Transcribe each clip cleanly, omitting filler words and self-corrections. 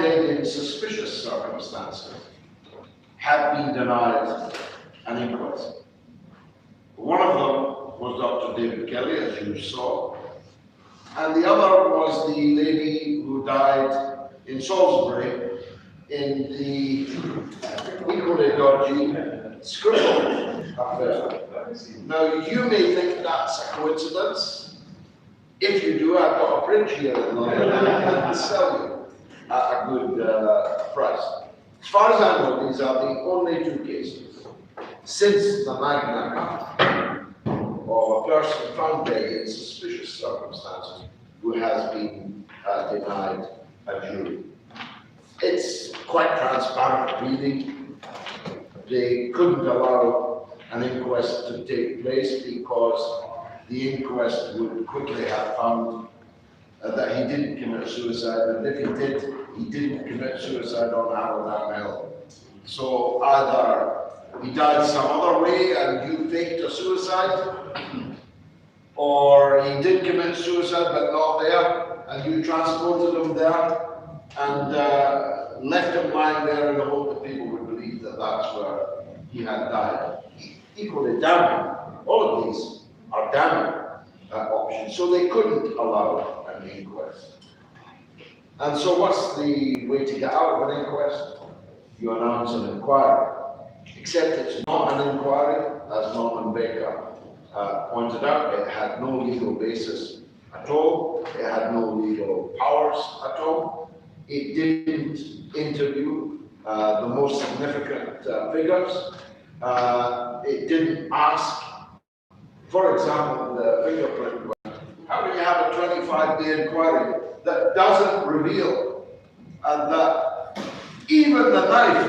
dead in suspicious circumstances have been denied an inquest. One of them was Dr. David Kelly, as you saw, and the other was the lady who died in Salisbury in the equally dodgy Scribble affair. Now, you may think that's a coincidence. If you do, I've got a bridge here in London and I can sell you at a good price. As far as I know, these are the only two cases since the Magna Carta of a person found dead in suspicious circumstances who has been denied a jury. It's quite transparent, really. They couldn't allow an inquest to take place because the inquest would quickly have found that he didn't commit suicide, and if he did, he didn't commit suicide on Harrow Hill. So either he died some other way and you faked a suicide, or he did commit suicide but not there, and you transported him there and left him lying there in the hope that people would believe that that's where he had died. Equally damning. All of these are damning options, so they couldn't allow an inquest. And so what's the way to get out of an inquest? You announce an inquiry. Except it's not an inquiry, as Norman Baker pointed out. It had no legal basis at all. It had no legal powers at all. It didn't interview the most significant figures. It didn't ask, for example, the fingerprint. How do you have a 25-day inquiry that doesn't reveal that even the knife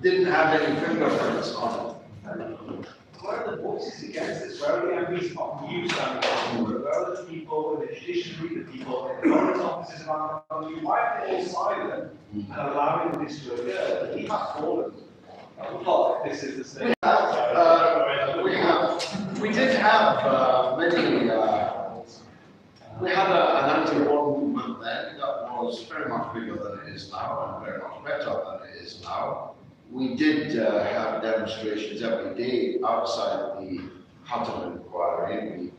didn't have any fingerprints on it? Where are the voices against this? Where are the MPs of you standing up? Where are the people in the judiciary, the people in the government offices around the country? Why are they all silent and allowing this to occur? He has fallen. Look, this is the same. We did have many. We had an anti-war movement then that was very much bigger than it is now and very much better than it is now. We did have demonstrations every day outside the Hutton inquiry.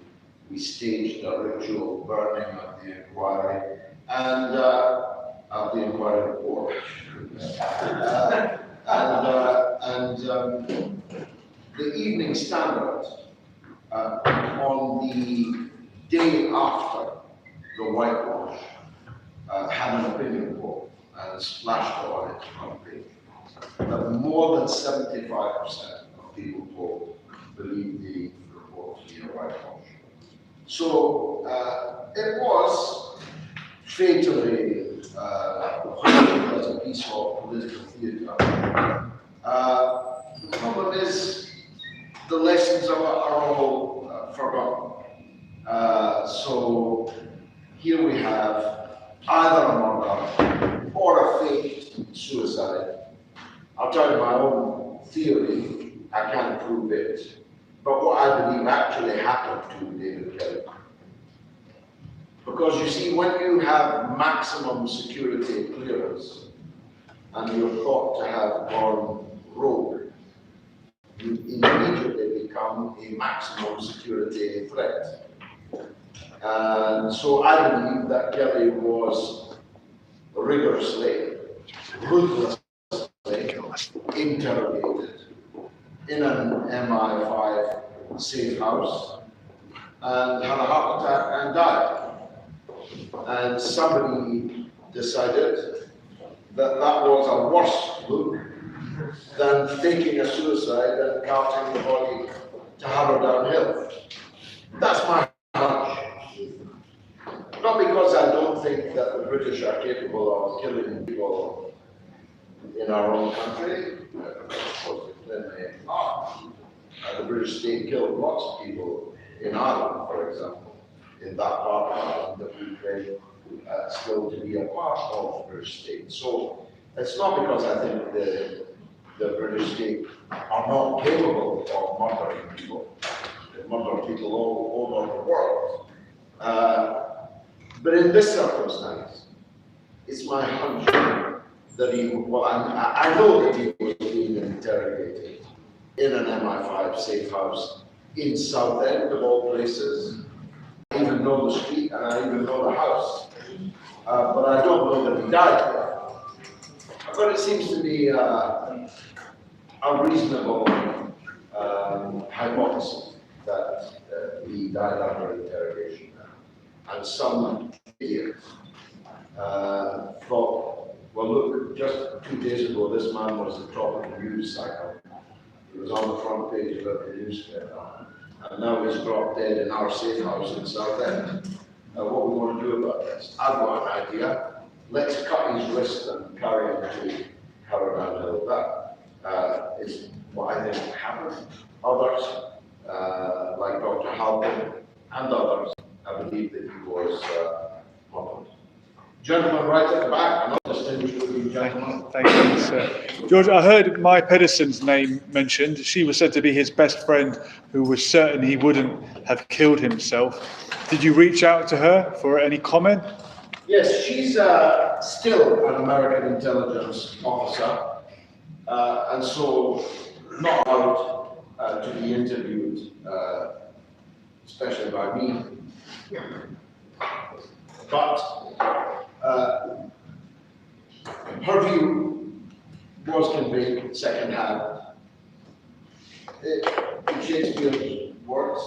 We staged a ritual burning of the inquiry and of the inquiry report. The Evening Standard on the day after the whitewash had an opinion poll and splashed on its front page that more than 75% of people polled believe the report to be a whitewash. So it was fatally hoped as a piece of political theatre. The problem is the lessons of it are all forgotten. So here we have either a murder or a faked suicide. I'll tell you my own theory. I can't prove it, but what I believe actually happened to David Kelly. Because you see, when you have maximum security clearance and you're thought to have gone rogue, you immediately become a maximum security threat. And so I believe that Kelly was rigorously, ruthlessly interrogated in an MI5 safe house and had a heart attack and died. And somebody decided that that was a worse look than faking a suicide and carting the body to Harrow Hill. That's my hunch. Not because I don't think that the British are capable of killing people in our own country. Of course, they are. The British state killed lots of people in Ireland, for example, in that part of Ireland that we claim still to be a part of the British state. So it's not because I think the British state are not capable of murdering people. They murder people all over the world. But in this circumstance, it's my hunch that he, well, I know that he was being interrogated in an MI5 safe house in Southend of all places. I even know the street and I even know the house. But I don't know that he died there. But it seems to be a reasonable hypothesis that he died under interrogation. And some idiot thought, well, look, just 2 days ago, this man was the top of the news cycle. He was on the front page of every newspaper. And now he's dropped dead in our safe house in Southend. What we want to do about this? I've got an idea. Let's cut his wrist and carry him to Caravan Hill. That is what I think happened. Others, like Dr. Halpin and others, I believe that he was pummeled. Gentleman right at the back, and I'll distinguish between you gentlemen. Thank you, sir. George, I heard Mai Pedersen's name mentioned. She was said to be his best friend who was certain he wouldn't have killed himself. Did you reach out to her for any comment? Yes, she's still an American intelligence officer, and so not allowed to be interviewed, especially by me. But her view was conveyed second-hand. In Shakespeare's words,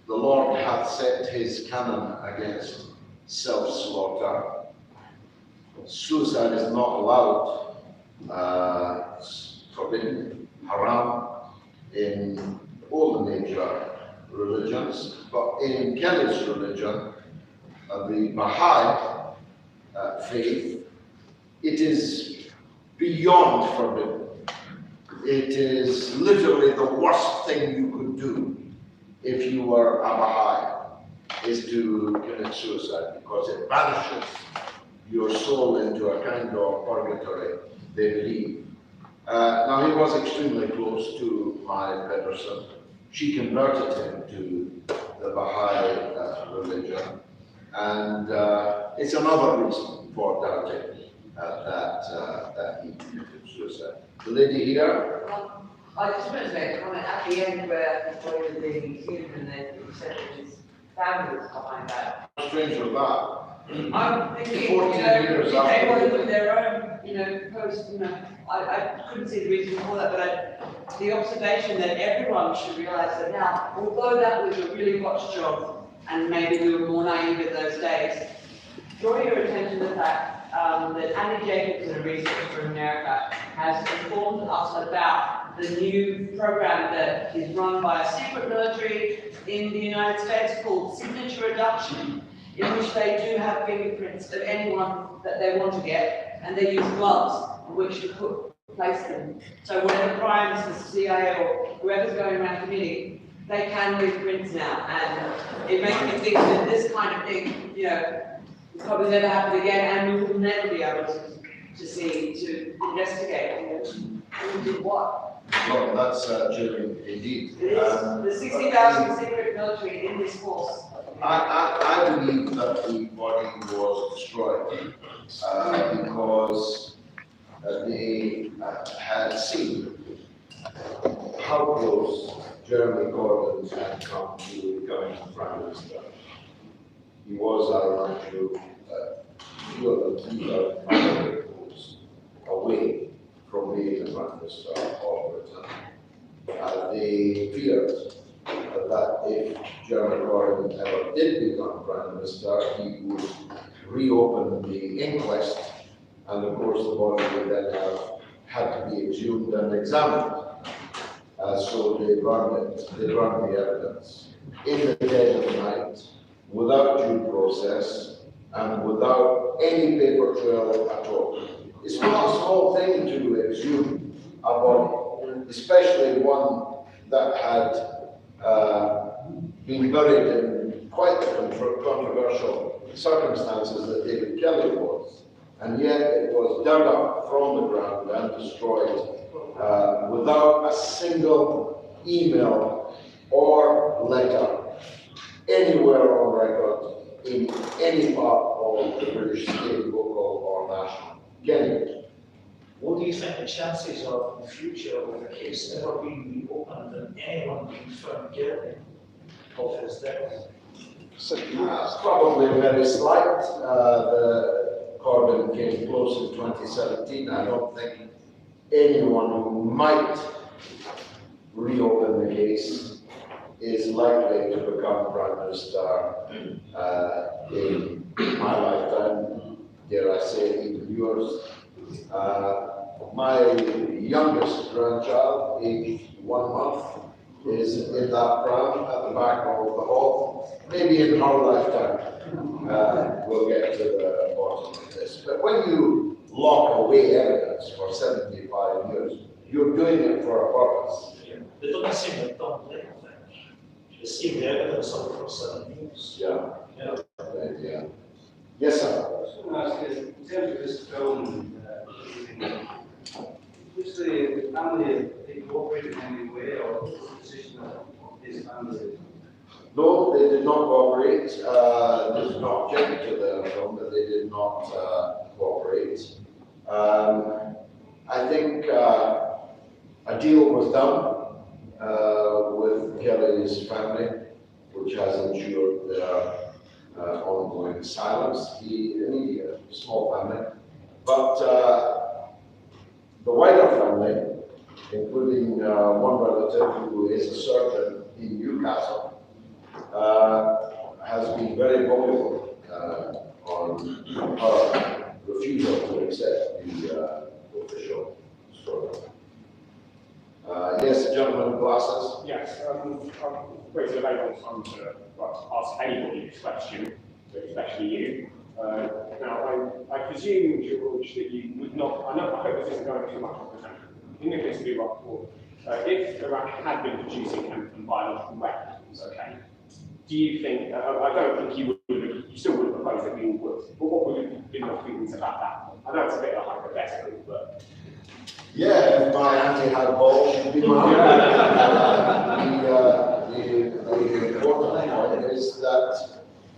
the Lord hath set his cannon against self-slaughter. Suicide is not allowed, it's forbidden, haram, in all the major religions, but in Kelly's religion, the Baha'i faith, it is beyond forbidden. It is literally the worst thing you could do if you were a Baha'i, is to commit suicide, because it banishes your soul into a kind of purgatory, they believe. Now, he was extremely close to Mai Pedersen. She converted him to the Baha'i religion, and it's another reason for doubting that he committed suicide. The lady here. I just wanted to make a comment at the end where he was being accused and then he said that his family was behind that. How strange was that? I'm thinking, 14 years if they after. wanted to put their own, post, I couldn't see the reason for that, but the observation that everyone should realise that now, although that was a really botched job, and maybe we were more naive in those days, draw your attention to the fact that Annie Jacobson, a researcher in America, has informed us about the new program that is run by a secret military in the United States called signature reduction, in which they do have fingerprints of anyone that they want to get, and they use gloves in which to place them. So whatever crimes the CIA or whoever's going around committing, they can leave prints now, and it makes me think that this kind of thing, will probably never happen again, and we will never be able to investigate, who did what. Well, that's chilling indeed. It is the 60,000 secret military in this force. I believe that the body was destroyed because they had seen how close Jeremy Corbyn had come to becoming Prime Minister. He was, I remind you, 3,500 votes away from being the Prime Minister of Britain. They feared that if Jeremy Corbyn ever did become Prime Minister, he would reopen the inquest, and of course the body would then have had to be exhumed and examined. So they burned it, they burned the evidence in the dead of night, without due process, and without any paper trail at all. It's not a small thing to exhume a body, especially one that had been buried in quite controversial circumstances that David Kelly was, and yet it was dug up from the ground and destroyed without a single email or letter anywhere on record in any part of the British state, local or national. Again, What do you think the chances are in the future of the case ever being reopened and anyone being found guilty of his death? Probably very slight. The Corbyn came close in 2017. I don't think anyone who might reopen the case is likely to become Prime Minister in my lifetime, dare I say, even yours. My youngest grandchild, aged 1 month, is in that pram at the back of the hall. Maybe in her lifetime, we'll get to the bottom of this. But when you lock away evidence for 75 years, you're doing it for a purpose. They don't seem to have done little things. They see the evidence of it for 7 years. Yeah. Yeah. Yeah. Yes, sir. I was going to ask you, in terms of this film, was the family cooperated in any way, or was the position of his family? No, they did not cooperate. They did not object to the film, but they did not cooperate. I think a deal was done with Kelly's family, which has ensured their ongoing silence. He a small family, but the wider family, including one relative who is a surgeon in Newcastle, has been very vocal on her refusal to accept the official story. Yes, the gentleman with glasses. Yes, I'm pretty available time to ask anybody this question, but especially you. Now, I presume, George, that you would not, I hope this isn't going too much off the tangent. In this to be right for, if Iraq had been producing chemical and biological weapons, okay, do you think, I don't think you still would have proposed that we all would, but what would have been your feelings about that? I know it's a bit of a hypothetical, but. Yeah, if my auntie had balls, she'd be mine. The important point is that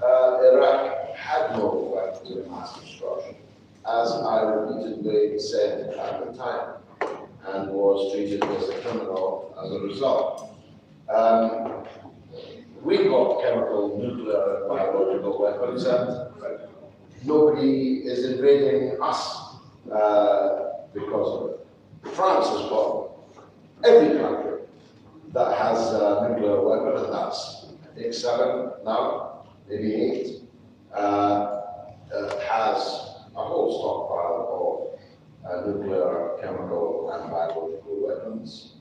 Iraq had no weapons of mass destruction, as I repeatedly said at the time, and was treated as a criminal as a result. We got chemical, nuclear, and biological weapons, and nobody is invading us because of it. France has got every country that has a nuclear weapon, and that's, I think, 7 now, maybe 8, has a whole stockpile of nuclear, chemical, and biological weapons.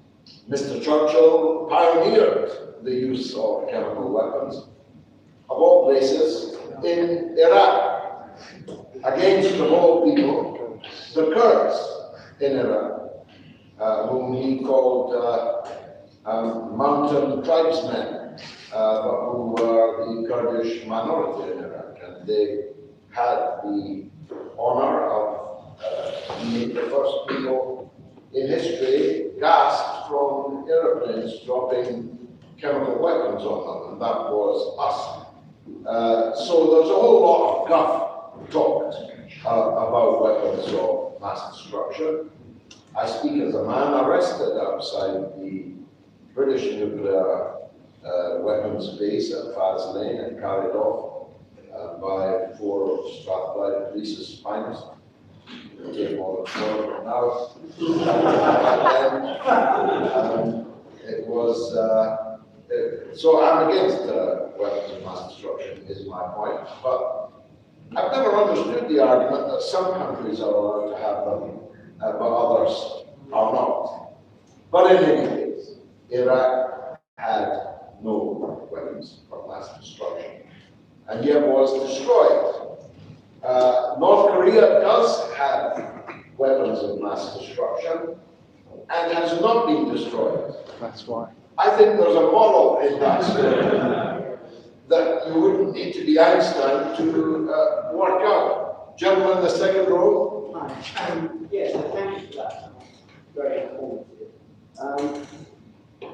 Mr. Churchill pioneered the use of chemical weapons, of all places, in Iraq, against, of all people, the Kurds in Iraq. Whom he called mountain tribesmen, but who were the Kurdish minority in Iraq. And they had the honor of being the first people in history gassed from airplanes dropping chemical weapons on them, and that was us. So there's a whole lot of guff talked about weapons of mass destruction. I speak as a man arrested outside the British nuclear weapons base at Faz Lane and carried off by 4 of Strathclyde Police's finest. It'll take more than 4 of them now. It was, so I'm against weapons of mass destruction, is my point. But I've never understood the argument that some countries are allowed to have them, but others are not. But in any case, Iraq had no weapons of mass destruction, and yet was destroyed. North Korea does have weapons of mass destruction and has not been destroyed. That's why. I think there's a moral in that story that you wouldn't need to be Einstein to work out. Gentleman in the second row. Hi. Yes, thank you for that. Very informative.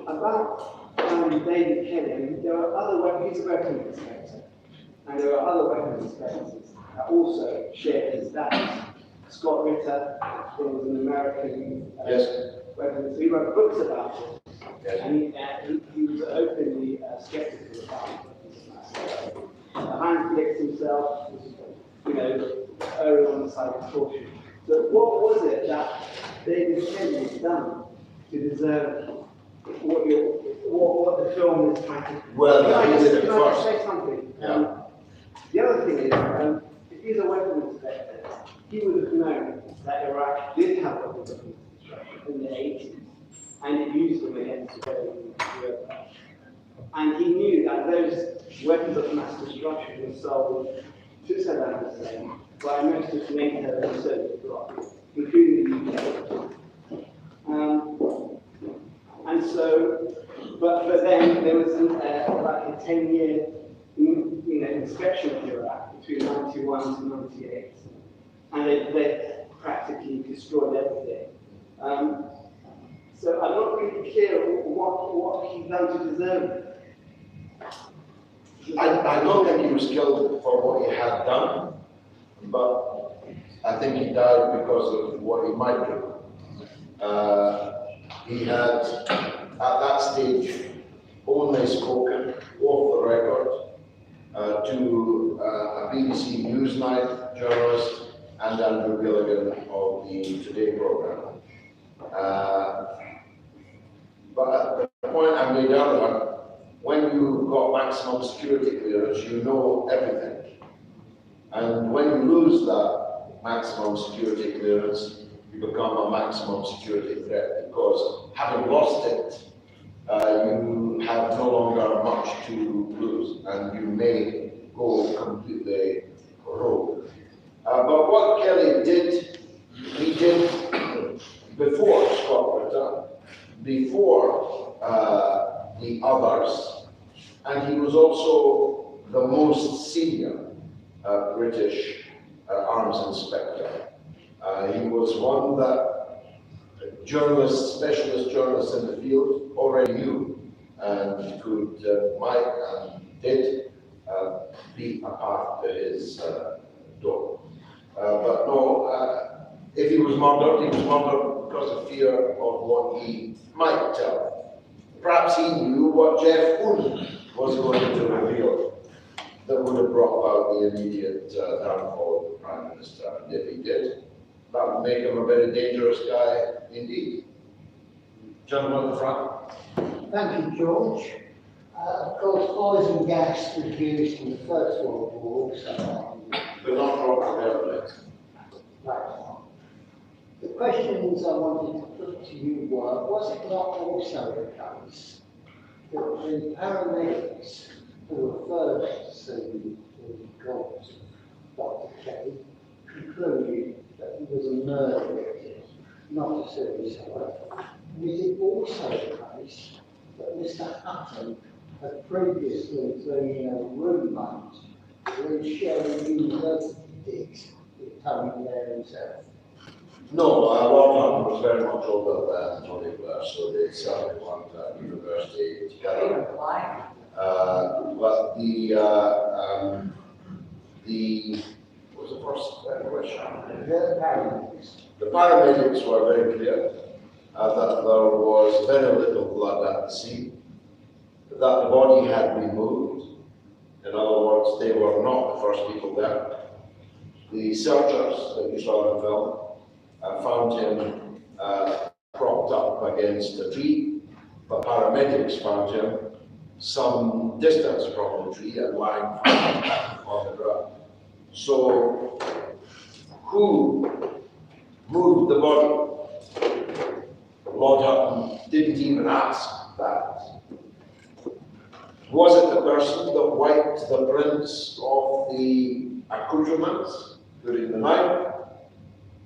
About David Kelly, there are other weapons, he's a weapons inspector, and there are other weapons inspectors that also share his values. Scott Ritter, who was an American Yes. weapons, he wrote books about it. Yes. And he was openly skeptical about it. Hans Blix himself was, erring on the side of caution. So what was it that David Kelly has done to deserve what the film is trying to? Well, Can I he did it can I just first. say something? Yeah. The other thing is, if he's a weapons inspector, he would have known that Iraq did have weapons of destruction in the 80s, and it used them against Europe. And he knew that those weapons of mass destruction were sold to Saddam Hussein by most of NATO and Soviet bloc, including the UK. And so, but then there was like a 10-year inspection of Iraq between 91 to 98, and they practically destroyed everything. So I'm not really clear what he's done to deserve it. I don't think he was killed for what he had done, but I think he died because of what he might do. He had, at that stage, only spoken off the record to a BBC Newsnight journalist and Andrew Gilligan of the Today programme. But at the point I made earlier, when you got maximum security clearance, you know everything. And when you lose that maximum security clearance, you become a maximum security threat, because having lost it, you have no longer much to lose, and you may go completely rogue. But what Kelly did, he did before Scott Ritter, before the others, and he was also the most senior British arms inspector. He was one that journalists, specialist journalists in the field already knew and could, might and did beat apart to his door. But no, if he was murdered because of fear of what he might tell. Perhaps he knew what Jeff Hoon was going to reveal that would have brought about the immediate downfall of the Prime Minister. And if he did, that would make him a very dangerous guy indeed. Gentleman at the front. Thank you, George. Of course, poison gas was used in the First World War, so But not Robert Everett. right. The questions I wanted to put to you were, was it not also the case that the paramedics who were first to the corpse of Dr. Kelly concluded that he was a murder victim, not a suicide? And is it also the case that Mr. Hutton had previously been a roommate with Sherry University digs with Tony Blair himself? No, Lord Hutton was very much older than Tony Blair, so they certainly weren't at university together. But what was the first question? The paramedics. The paramedics were very clear that there was very little blood at the scene, that the body had been moved. In other words, they were not the first people there. The searchers that you saw in the film found him propped up against a tree, but paramedics found him some distance from the tree and lying on the ground. So, who moved the body? Lord Hutton didn't even ask that. Was it the person that wiped the prints of the accoutrements during the night?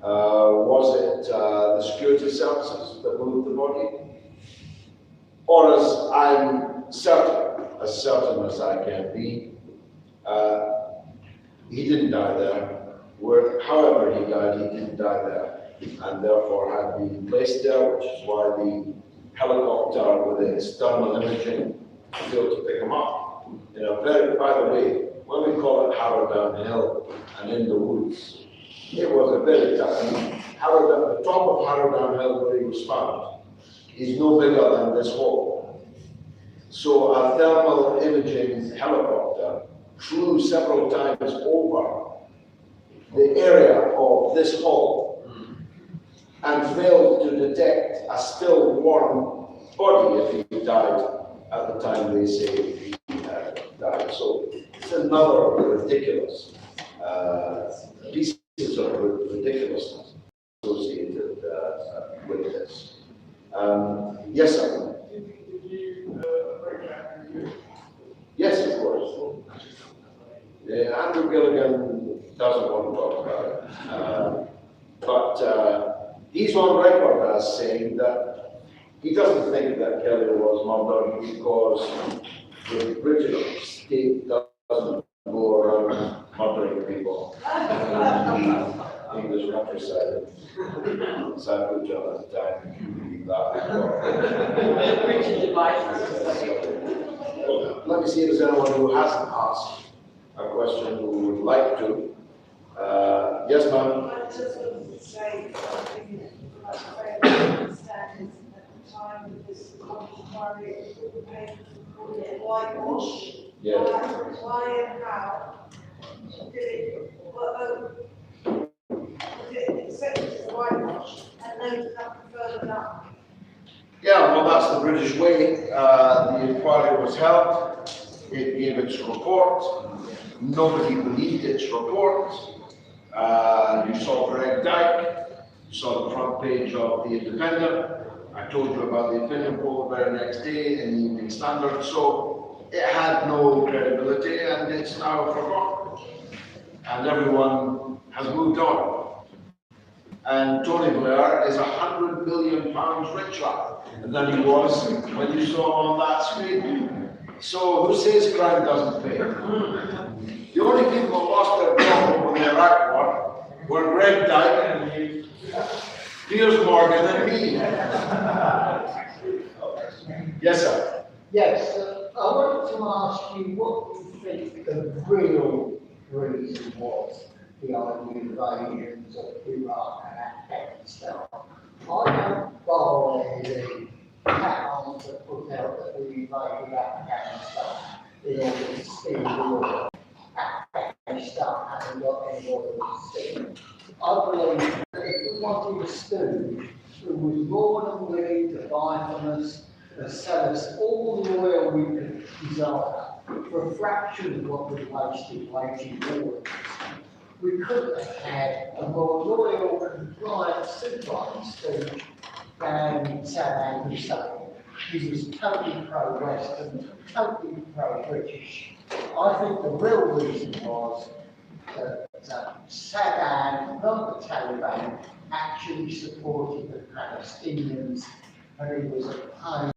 Was it the security services that moved the body? Or as I'm certain as I can be, he didn't die there. However he died, he didn't die there, and therefore had been placed there, which is why the helicopter with its thermal imaging failed to pick him up. By the way, when we call it Harrow Down Hill and in the woods, It was a very tough. Harrowdown, the top of Harrowdown Hill where he was found is no bigger than this hall. So a thermal imaging helicopter flew several times over the area of this hall and failed to detect a still warm body if he died at the time they say he died. So it's another ridiculous pieces of ridiculousness associated with this. Yes, sir. Did you break that review? Yes, of course. Andrew Gilligan doesn't want to talk about it. But he's on record as saying that he doesn't think that Kelly was murdered because the British state doesn't go around murdering people. English countryside. Sadly, John at the time, you believe that. Richard devices. Let me see if there's anyone who hasn't asked a question who would like to. Yes, ma'am. I just wanted to say something like very understanding at the time of this inquiry, all the papers were calling it whitewash. Yeah. Why and how did it, was it accepted as whitewash and then nothing further down? Yeah, well, that's the British way. The inquiry was held. It gave its report. Nobody believed its report. You saw Greg Dyke. You saw the front page of the Independent. I told you about the opinion poll the very next day in the Evening Standard. So it had no credibility, and it's now forgotten. And everyone has moved on. And Tony Blair is £100 million richer than he was when you saw him on that screen. So who says crime doesn't pay? The only people who lost their job over the Iraq war were Greg Dyke, Piers Morgan, and me. Yes, sir. Yes, I wanted to ask you what you think the real reason was behind the invasions of Iraq and Afghanistan. I don't buy the accounts that put out that we invaded Afghanistan in order to steal the oil. Afghanistan hasn't got any oil to steal. I believe that if we wanted a stooge who was more than willing to buy from us and sell us all the oil we could desire for a fraction of what we wasted waging war. We could have had a more loyal, compliant supervisor stooge than Saddam Hussein. He was totally pro-Western, totally pro-British. I think the real reason was that Saddam, not the Taliban, actually supported the Palestinians, and he was opposed